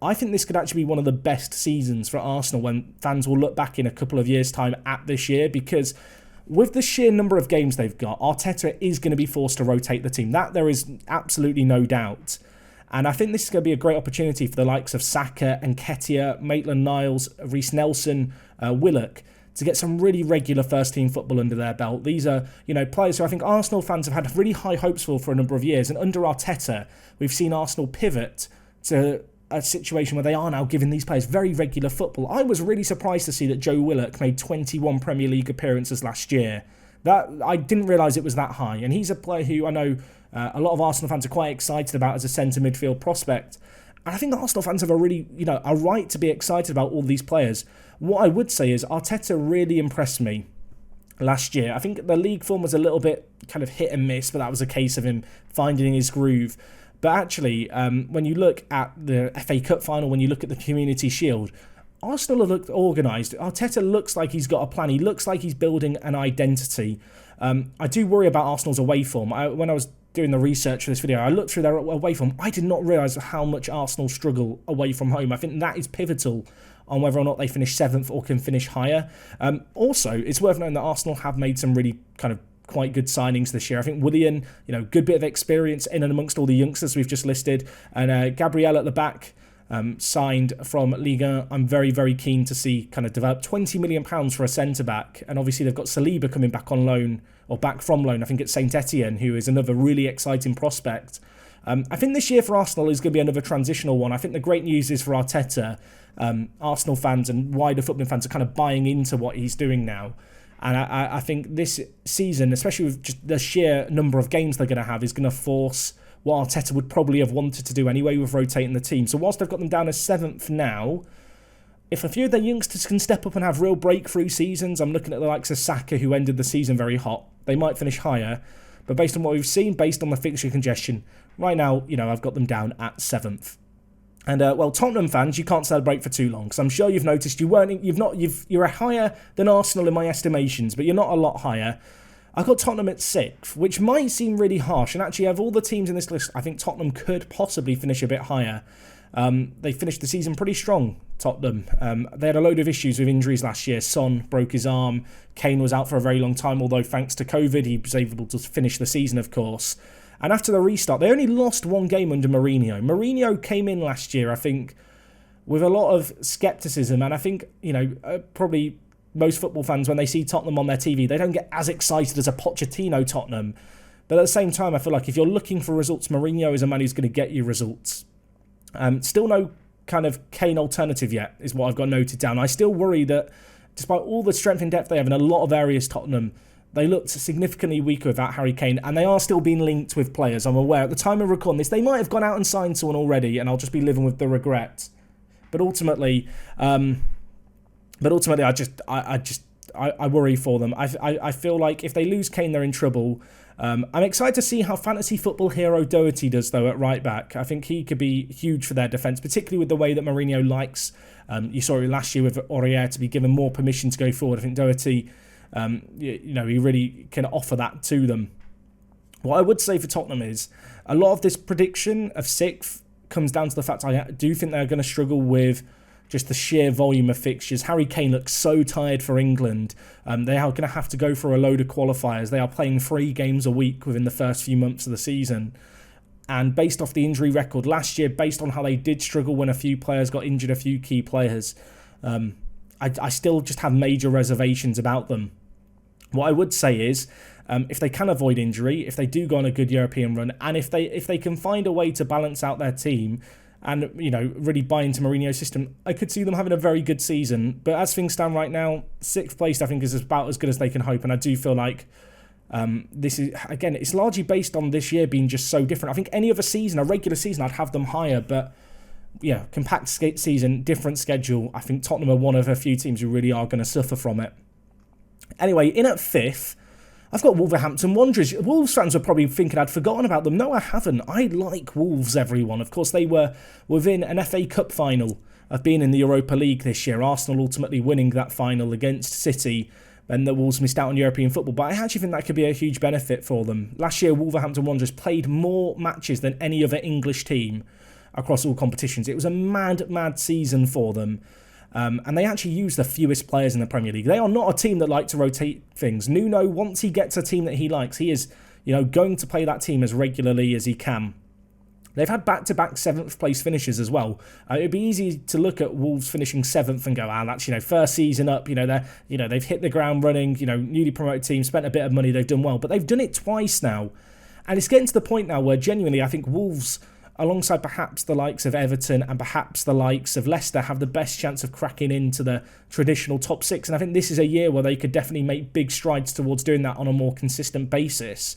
I think this could actually be one of the best seasons for Arsenal when fans will look back in a couple of years' time at this year, because with the sheer number of games they've got, Arteta is going to be forced to rotate the team. That there is absolutely no doubt. And I think this is going to be a great opportunity for the likes of Saka, Nketiah, Maitland-Niles, Reece Nelson, Willock, to get some really regular first-team football under their belt. These are, players who I think Arsenal fans have had really high hopes for a number of years. And under Arteta, we've seen Arsenal pivot to a situation where they are now giving these players very regular football. I was really surprised to see that Joe Willock made 21 Premier League appearances last year. That I didn't realise it was that high. And he's a player who I know a lot of Arsenal fans are quite excited about as a centre midfield prospect. And I think Arsenal fans have a really, a right to be excited about all these players. What I would say is Arteta really impressed me last year. I think the league form was a little bit kind of hit and miss, but that was a case of him finding his groove. But actually, when you look at the FA Cup final, when you look at the Community Shield, Arsenal have looked organised. Arteta looks like he's got a plan. He looks like he's building an identity. I do worry about Arsenal's away form. When I was doing the research for this video, I looked through their away form. I did not realise how much Arsenal struggle away from home. I think that is pivotal on whether or not they finish 7th or can finish higher. Also, it's worth noting that Arsenal have made some really kind of quite good signings this year. I think Willian, good bit of experience in and amongst all the youngsters we've just listed, and Gabriel at the back, signed from Liga. I'm very, very keen to see kind of develop. £20 million for a centre-back, and obviously they've got Saliba coming back on loan, or back from loan, I think it's Saint Etienne, who is another really exciting prospect. I think this year for Arsenal is going to be another transitional one. I think the great news is for Arteta, Arsenal fans and wider football fans are kind of buying into what he's doing now. And I think this season, especially with just the sheer number of games they're going to have, is going to force what Arteta would probably have wanted to do anyway with rotating the team. So whilst they've got them down as 7th now, if a few of their youngsters can step up and have real breakthrough seasons, I'm looking at the likes of Saka, who ended the season very hot. They might finish higher. But based on what we've seen, based on the fixture congestion, right now, I've got them down at 7th. And Tottenham fans, you can't celebrate for too long, because I'm sure you've noticed you're higher than Arsenal in my estimations, but you're not a lot higher. I've got Tottenham at 6th, which might seem really harsh. And actually, of all the teams in this list, I think Tottenham could possibly finish a bit higher. They finished the season pretty strong, Tottenham. They had a load of issues with injuries last year. Son broke his arm. Kane was out for a very long time, although thanks to COVID, he was able to finish the season, of course. And after the restart, they only lost one game under Mourinho. Mourinho came in last year, I think, with a lot of scepticism. And I think, probably most football fans, when they see Tottenham on their TV, they don't get as excited as a Pochettino Tottenham. But at the same time, I feel like if you're looking for results, Mourinho is a man who's going to get you results. Still no kind of Kane alternative yet, is what I've got noted down. I still worry that despite all the strength and depth they have in a lot of areas, Tottenham, they looked significantly weaker without Harry Kane, and they are still being linked with players. I'm aware at the time of recording this, they might have gone out and signed someone already, and I'll just be living with the regret. But ultimately, I worry for them. I feel like if they lose Kane, they're in trouble. I'm excited to see how fantasy football hero Doherty does, though, at right back. I think he could be huge for their defence, particularly with the way that Mourinho likes. You saw it last year with Aurier to be given more permission to go forward. I think Doherty, he really can offer that to them. What I would say for Tottenham is a lot of this prediction of 6th comes down to the fact I do think they're going to struggle with just the sheer volume of fixtures. Harry Kane looks so tired for England. They are going to have to go for a load of qualifiers. They are playing 3 games a week within the first few months of the season. And based off the injury record last year, based on how they did struggle when a few players got injured, a few key players, I still just have major reservations about them. What I would say is, if they can avoid injury, if they do go on a good European run, and if they can find a way to balance out their team and, really buy into Mourinho's system, I could see them having a very good season. But as things stand right now, 6th place, I think, is about as good as they can hope. And I do feel like this is, again, it's largely based on this year being just so different. I think any other season, a regular season, I'd have them higher. But, yeah, compact season, different schedule. I think Tottenham are one of a few teams who really are going to suffer from it. Anyway, in at 5th, I've got Wolverhampton Wanderers. Wolves fans are probably thinking I'd forgotten about them. No, I haven't. I like Wolves, everyone. Of course, they were within an FA Cup final of being in the Europa League this year. Arsenal ultimately winning that final against City. Then the Wolves missed out on European football. But I actually think that could be a huge benefit for them. Last year, Wolverhampton Wanderers played more matches than any other English team across all competitions. It was a mad, mad season for them. And they actually use the fewest players in the Premier League. They are not a team that like to rotate things. Nuno, once he gets a team that he likes, he is, going to play that team as regularly as he can. They've had back-to-back 7th place finishes as well. It'd be easy to look at Wolves finishing 7th and go, that's, first season up, they've hit the ground running, newly promoted team, spent a bit of money, they've done well. But they've done it twice now. And it's getting to the point now where genuinely I think Wolves, alongside perhaps the likes of Everton and perhaps the likes of Leicester, have the best chance of cracking into the traditional top 6. And I think this is a year where they could definitely make big strides towards doing that on a more consistent basis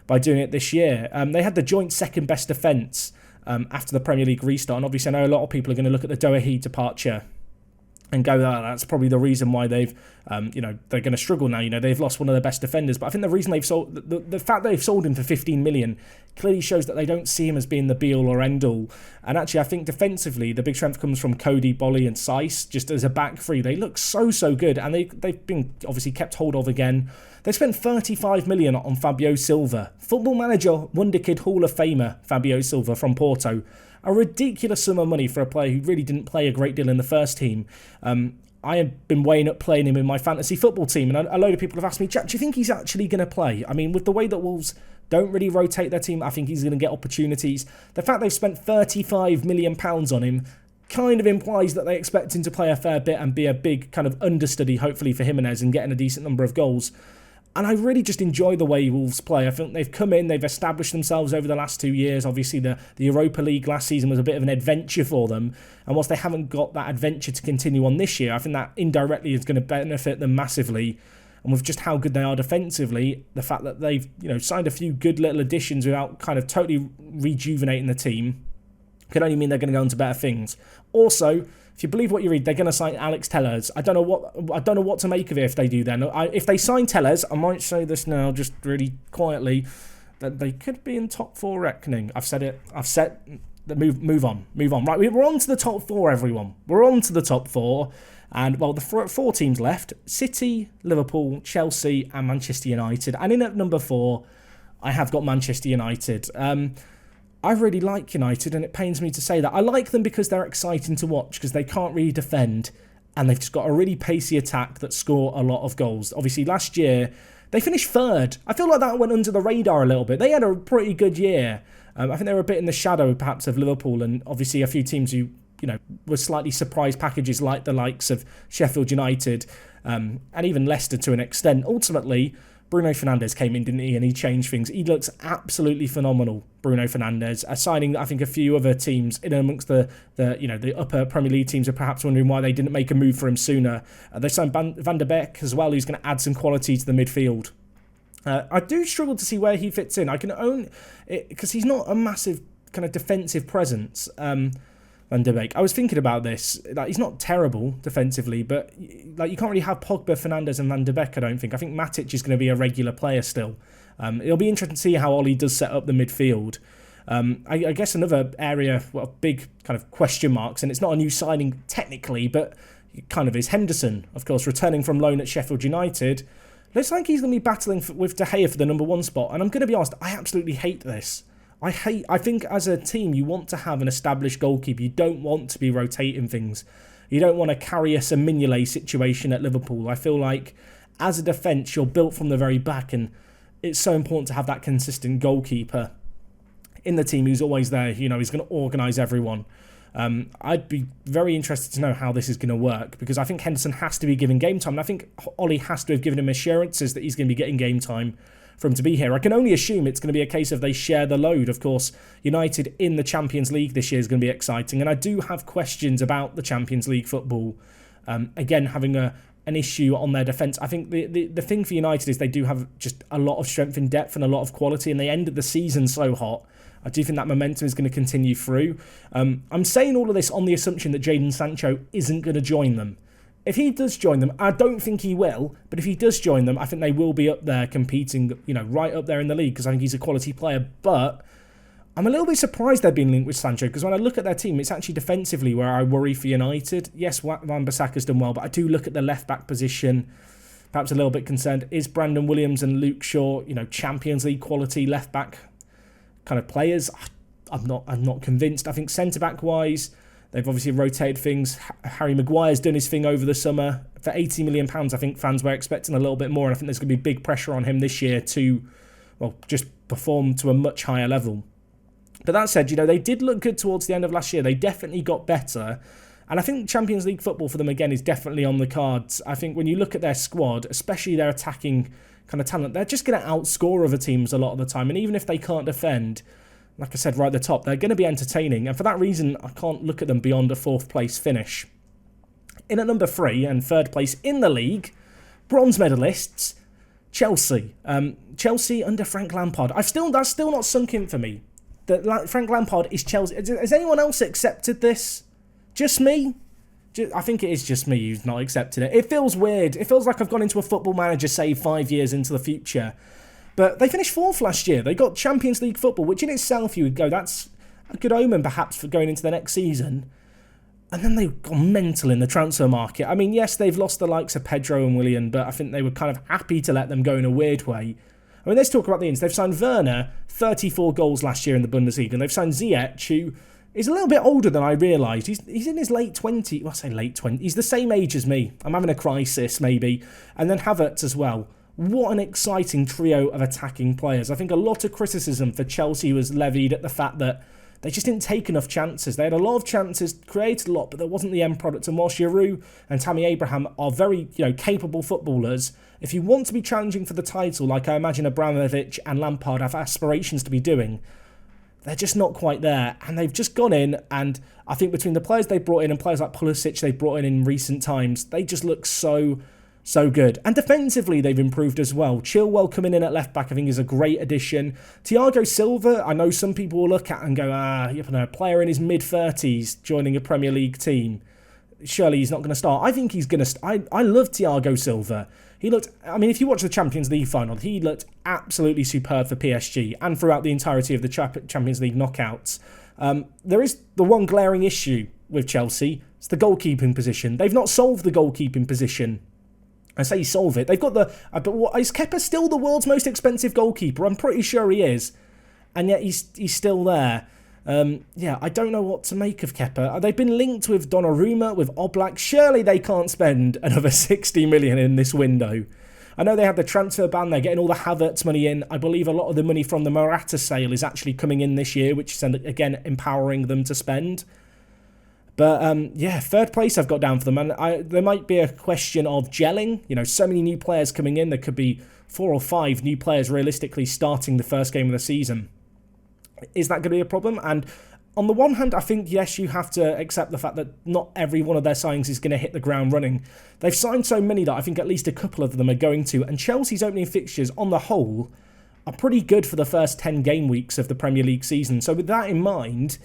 by doing it this year. They had the joint second best defence after the Premier League restart. And obviously I know a lot of people are going to look at the Doherty departure and go, oh, that's probably the reason why they've, they're going to struggle now. They've lost one of their best defenders. But I think the reason they've sold, the fact they've sold him for 15 million clearly shows that they don't see him as being the be-all or end-all. And actually, I think defensively, the big strength comes from Cody, Bolly and Seiss, just as a back three. They look so good, and they've been obviously kept hold of again. They spent 35 million on Fabio Silva. Football Manager Wonderkid Hall of Famer Fabio Silva from Porto. A ridiculous sum of money for a player who really didn't play a great deal in the first team. I have been weighing up playing him in my fantasy football team, and a load of people have asked me, Jack, do you think he's actually going to play? I mean, with the way that Wolves don't really rotate their team, I think he's going to get opportunities. The fact they've spent £35 million on him kind of implies that they expect him to play a fair bit and be a big kind of understudy, hopefully, for Jimenez and getting a decent number of goals. And I really just enjoy the way Wolves play. I think they've come in, they've established themselves over the last 2 years. Obviously, the Europa League last season was a bit of an adventure for them. And whilst they haven't got that adventure to continue on this year, I think that indirectly is going to benefit them massively. And with just how good they are defensively, the fact that they've signed a few good little additions without kind of totally rejuvenating the team can only mean they're going to go on to better things. Also, if you believe what you read, they're going to sign Alex Telles. I don't know what to make of it if they do then. If they sign Telles, I might say this now just really quietly, that they could be in top 4 reckoning. I've said it. Move on. Right, we're on to the top 4, everyone. We're on to the top 4. And, well, the 4 teams left, City, Liverpool, Chelsea and Manchester United. And in at number 4, I have got Manchester United. I really like United, and it pains me to say that. I like them because they're exciting to watch, because they can't really defend, and they've just got a really pacey attack that score a lot of goals. Obviously, last year, they finished 3rd. I feel like that went under the radar a little bit. They had a pretty good year. I think they were a bit in the shadow, perhaps, of Liverpool, and obviously a few teams who, were slightly surprise packages, like the likes of Sheffield United, and even Leicester to an extent. Ultimately, Bruno Fernandes came in, didn't he? And he changed things. He looks absolutely phenomenal, Bruno Fernandes. Signing, I think, a few other teams in amongst the upper Premier League teams are perhaps wondering why they didn't make a move for him sooner. They signed Van der Beek as well, who's going to add some quality to the midfield. I do struggle to see where he fits in. I can own it because he's not a massive kind of defensive presence. Van der Beek. I was thinking about this. Like, he's not terrible defensively, but like you can't really have Pogba, Fernandes and Van der Beek, I don't think. I think Matic is going to be a regular player still. It'll be interesting to see how Ollie does set up the midfield. I guess another area, big kind of question marks, and it's not a new signing technically, but it kind of is Henderson, of course, returning from loan at Sheffield United. Looks like he's going to be battling with De Gea for the number 1 spot, and I'm going to be honest, I absolutely hate this. I think as a team, you want to have an established goalkeeper. You don't want to be rotating things. You don't want to carry a Mignolet situation at Liverpool. I feel like as a defence, you're built from the very back, and it's so important to have that consistent goalkeeper in the team who's always there. He's going to organise everyone. I'd be very interested to know how this is going to work, because I think Henderson has to be given game time, and I think Ollie has to have given him assurances that he's going to be getting game time for him to be here. I can only assume it's going to be a case of they share the load. Of course, United in the Champions League this year is going to be exciting, and I do have questions about the Champions League football. Again, having an issue on their defence. I think the thing for United is they do have just a lot of strength in depth and a lot of quality, and they ended the season so hot. I do think that momentum is going to continue through. I'm saying all of this on the assumption that Jadon Sancho isn't going to join them. If he does join them, I don't think he will, but if he does join them, I think they will be up there competing, right up there in the league, because I think he's a quality player. But I'm a little bit surprised they're being linked with Sancho, because when I look at their team, it's actually defensively where I worry for United. Yes, Wan-Bissaka's done well, but I do look at the left-back position, perhaps a little bit concerned. Is Brandon Williams and Luke Shaw, Champions League quality left-back kind of players? I'm not convinced. I think centre-back wise, they've obviously rotated things. Harry Maguire's done his thing over the summer. For £80 million, I think fans were expecting a little bit more, and I think there's going to be big pressure on him this year to, just perform to a much higher level. But that said, they did look good towards the end of last year. They definitely got better. And I think Champions League football for them, again, is definitely on the cards. I think when you look at their squad, especially their attacking kind of talent, they're just going to outscore other teams a lot of the time. And even if they can't defend, like I said right at the top, they're going to be entertaining. And for that reason, I can't look at them beyond a 4th place finish. In at number 3 and 3rd place in the league, bronze medalists, Chelsea. Chelsea under Frank Lampard. That's still not sunk in for me. That Frank Lampard is Chelsea. Has anyone else accepted this? Just me? I think it is just me who's not accepting it. It feels weird. It feels like I've gone into a Football Manager save 5 years into the future. But they finished 4th last year. They got Champions League football, which in itself you would go, that's a good omen perhaps for going into the next season. And then they've gone mental in the transfer market. I mean, yes, they've lost the likes of Pedro and Willian, but I think they were kind of happy to let them go in a weird way. I mean, let's talk about the ins. They've signed Werner, 34 goals last year in the Bundesliga, and they've signed Ziyech, who is a little bit older than I realised. He's in his late 20s. Well, I say late 20s. He's the same age as me. I'm having a crisis, maybe. And then Havertz as well. What an exciting trio of attacking players. I think a lot of criticism for Chelsea was levied at the fact that they just didn't take enough chances. They had a lot of chances, created a lot, but there wasn't the end product. And whilst Giroud and Tammy Abraham are very, capable footballers, if you want to be challenging for the title, like I imagine Abramovich and Lampard have aspirations to be doing, they're just not quite there. And they've just gone in, and I think between the players they brought in and players like Pulisic they've brought in recent times, they just look so good. And defensively, they've improved as well. Chilwell coming in at left-back, I think, is a great addition. Thiago Silva, I know some people will look at and go, a player in his mid-30s joining a Premier League team. Surely he's not going to start. I think he's going to... I love Thiago Silva. He looked... I mean, if you watch the Champions League final, he looked absolutely superb for PSG and throughout the entirety of the Champions League knockouts. There is the one glaring issue with Chelsea. It's the goalkeeping position. They've not solved the goalkeeping position. I say solve it. They've got the... But is Kepa still the world's most expensive goalkeeper? I'm pretty sure he is. And yet he's still there. I don't know what to make of Kepa. They've been linked with Donnarumma, with Oblak. Surely they can't spend another 60 million in this window. I know they have the transfer ban. They're getting all the Havertz money in. I believe a lot of the money from the Morata sale is actually coming in this year, which is, again, empowering them to spend. But, third place I've got down for them. And there might be a question of gelling. So many new players coming in. There could be 4 or 5 new players realistically starting the first game of the season. Is that going to be a problem? And on the one hand, I think, yes, you have to accept the fact that not every one of their signings is going to hit the ground running. They've signed so many that I think at least a couple of them are going to. And Chelsea's opening fixtures, on the whole, are pretty good for the first 10 game weeks of the Premier League season. So with that in mind...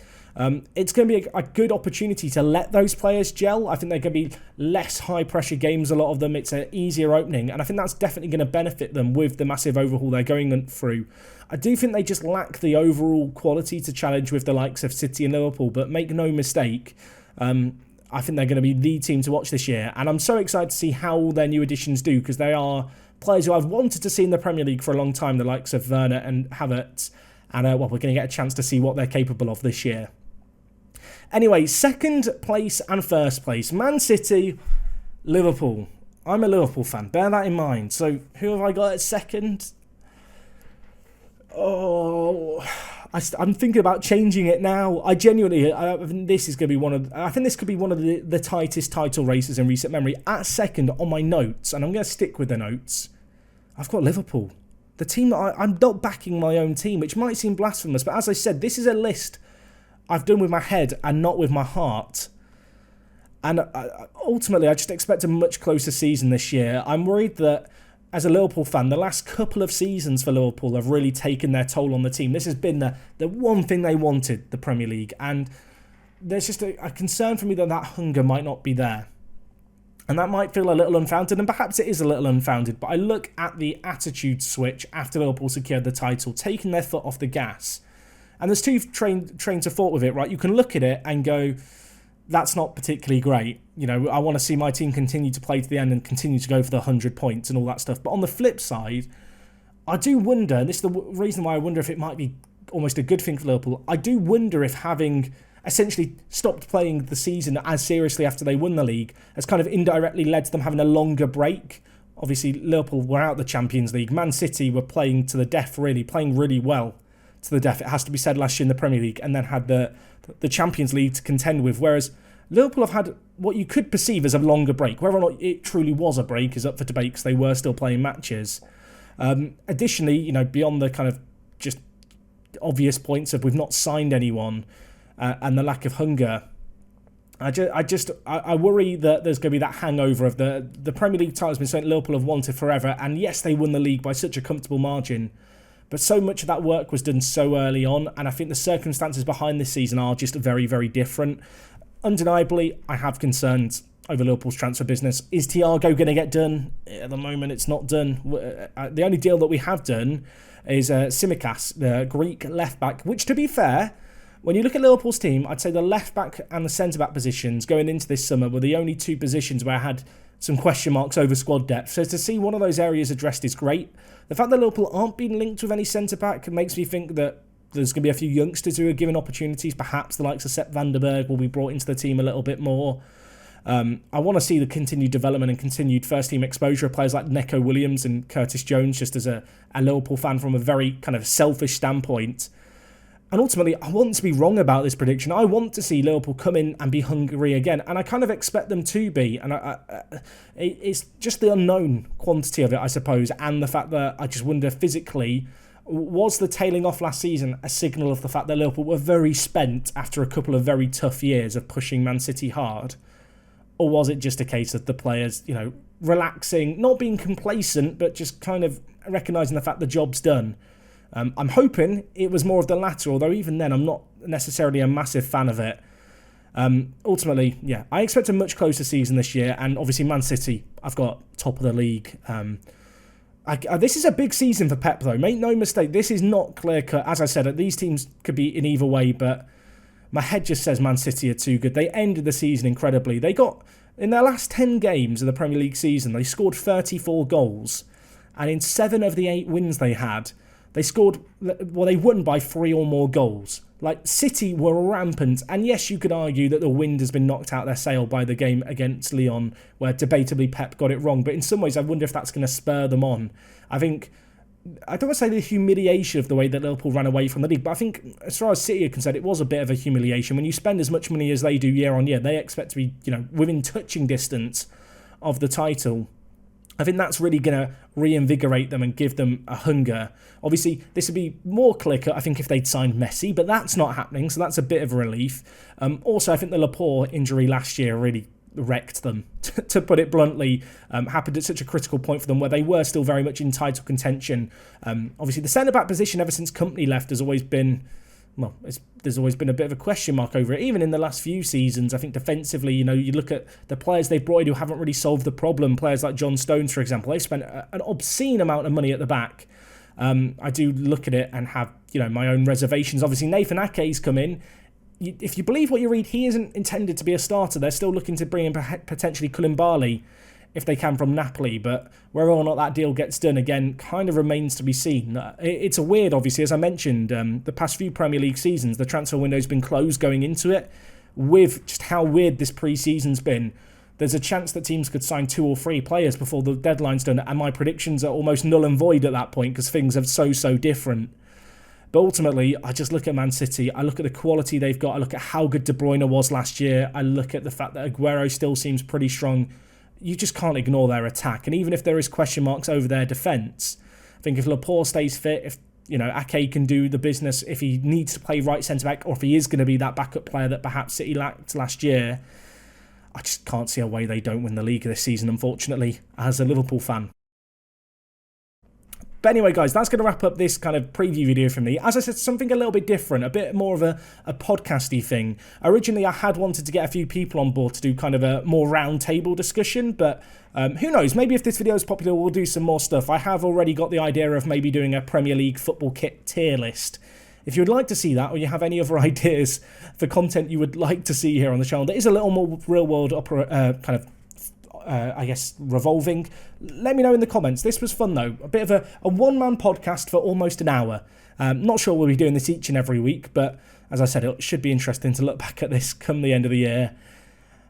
it's going to be a good opportunity to let those players gel. I think they're going to be less high-pressure games, a lot of them. It's an easier opening, and I think that's definitely going to benefit them with the massive overhaul they're going through. I do think they just lack the overall quality to challenge with the likes of City and Liverpool, but make no mistake, I think they're going to be the team to watch this year, and I'm so excited to see how their new additions do, because they are players who I've wanted to see in the Premier League for a long time, the likes of Werner and Havertz, and we're going to get a chance to see what they're capable of this year. Anyway, second place and first place. Man City, Liverpool. I'm a Liverpool fan. Bear that in mind. So, who have I got at second? Oh, I'm thinking about changing it now. I genuinely, I think this is going to be one of the tightest title races in recent memory. At second on my notes, and I'm going to stick with the notes, I've got Liverpool. The team that I'm not backing my own team, which might seem blasphemous, but as I said, this is a list I've done with my head and not with my heart. And ultimately, I just expect a much closer season this year. I'm worried that, as a Liverpool fan, the last couple of seasons for Liverpool have really taken their toll on the team. This has been the one thing they wanted, the Premier League. And there's just a concern for me that hunger might not be there. And that might feel a little unfounded, and perhaps it is a little unfounded. But I look at the attitude switch after Liverpool secured the title, taking their foot off the gas. And there's two trains of thought with it, right? You can look at it and go, that's not particularly great. I want to see my team continue to play to the end and continue to go for the 100 points and all that stuff. But on the flip side, I do wonder, and this is the reason why I wonder if it might be almost a good thing for Liverpool, I do wonder if having essentially stopped playing the season as seriously after they won the league has kind of indirectly led to them having a longer break. Obviously, Liverpool were out the Champions League. Man City were playing to the death, really, playing really well to the death, it has to be said, last year in the Premier League, and then had the Champions League to contend with, whereas Liverpool have had what you could perceive as a longer break. Whether or not it truly was a break is up for debate, because they were still playing matches. Additionally, beyond the kind of just obvious points of we've not signed anyone and the lack of hunger, I worry that there's going to be that hangover of the Premier League title has been something Liverpool have wanted forever, and yes, they won the league by such a comfortable margin, but so much of that work was done so early on, and I think the circumstances behind this season are just very, very different. undeniably, I have concerns over Liverpool's transfer business. Is Thiago going to get done? At the moment, it's not done. The only deal that we have done is Tsimikas, the Greek left-back, which, to be fair, when you look at Liverpool's team, I'd say the left-back and the centre-back positions going into this summer were the only two positions where I had some question marks over squad depth. So to see one of those areas addressed is great. The fact that Liverpool aren't being linked with any centre-back makes me think that there's going to be a few youngsters who are given opportunities. Perhaps the likes of Sepp van der Berg will be brought into the team a little bit more. I want to see the continued development and continued first-team exposure of players like Neco Williams and Curtis Jones, just as a Liverpool fan from a very kind of selfish standpoint. And ultimately, I want to be wrong about this prediction. I want to see Liverpool come in and be hungry again. And I kind of expect them to be. And it's just the unknown quantity of it, I suppose. And the fact that I just wonder physically, was the tailing off last season a signal of the fact that Liverpool were very spent after a couple of very tough years of pushing Man City hard? Or was it just a case of the players, relaxing, not being complacent, but just kind of recognising the fact the job's done? I'm hoping it was more of the latter, although even then I'm not necessarily a massive fan of it. Ultimately, yeah, I expect a much closer season this year, and obviously Man City, I've got top of the league. This is a big season for Pep, though. Make no mistake, this is not clear-cut. As I said, these teams could be in either way, but my head just says Man City are too good. They ended the season incredibly. They got, in their last 10 games of the Premier League season, they scored 34 goals, and in 7 of the 8 wins they had, they scored, well, they won by 3 or more goals. Like, City were rampant, and yes, you could argue that the wind has been knocked out their sail by the game against Lyon, where debatably Pep got it wrong, but in some ways I wonder if that's going to spur them on. I don't want to say the humiliation of the way that Liverpool ran away from the league, but I think as far as City are concerned, it was a bit of a humiliation. When you spend as much money as they do year on year, they expect to be, within touching distance of the title. I think that's really going to reinvigorate them and give them a hunger. Obviously, this would be more clear-cut, I think, if they'd signed Messi, but that's not happening, so that's a bit of a relief. Also, I think the Laporte injury last year really wrecked them, to put it bluntly. Happened at such a critical point for them where they were still very much in title contention. Obviously, the centre-back position ever since Company left has always been... Well, there's always been a bit of a question mark over it. Even in the last few seasons, I think defensively, you look at the players they've brought in who haven't really solved the problem. Players like John Stones, for example, they've spent an obscene amount of money at the back. I do look at it and have, my own reservations. Obviously, Nathan Ake's come in. If you believe what you read, he isn't intended to be a starter. They're still looking to bring in potentially Koulibaly if they can from Napoli, but whether or not that deal gets done again kind of remains to be seen. It's a weird, obviously, as I mentioned, the past few Premier League seasons, the transfer window's been closed going into it. With just how weird this pre-season's been, there's a chance that teams could sign 2 or 3 players before the deadline's done, and my predictions are almost null and void at that point because things are so different. But ultimately, I just look at Man City, I look at the quality they've got, I look at how good De Bruyne was last year, I look at the fact that Aguero still seems pretty strong. You just can't ignore their attack. And even if there is question marks over their defence, I think if Laporte stays fit, if Ake can do the business, if he needs to play right centre-back, or if he is going to be that backup player that perhaps City lacked last year, I just can't see a way they don't win the league this season, unfortunately, as a Liverpool fan. But anyway, guys, that's going to wrap up this kind of preview video from me. As I said, something a little bit different, a bit more of a podcasty thing. Originally, I had wanted to get a few people on board to do kind of a more round table discussion, but who knows? Maybe if this video is popular, we'll do some more stuff. I have already got the idea of maybe doing a Premier League football kit tier list. If you would like to see that, or you have any other ideas for content you would like to see here on the channel, that is a little more real-world I guess, revolving. Let me know in the comments. This was fun, though. A bit of a one-man podcast for almost an hour. Not sure we'll be doing this each and every week, but as I said, it should be interesting to look back at this come the end of the year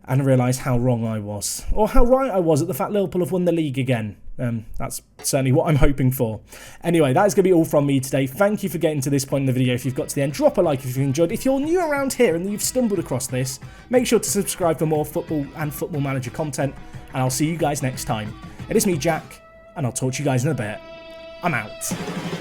and realise how wrong I was. Or how right I was at the fact Liverpool have won the league again. That's certainly what I'm hoping for. Anyway, that is going to be all from me today. Thank you for getting to this point in the video. If you've got to the end, drop a like if you enjoyed. If you're new around here and you've stumbled across this, make sure to subscribe for more football and Football Manager content. And I'll see you guys next time. It is me, Jack, and I'll talk to you guys in a bit. I'm out.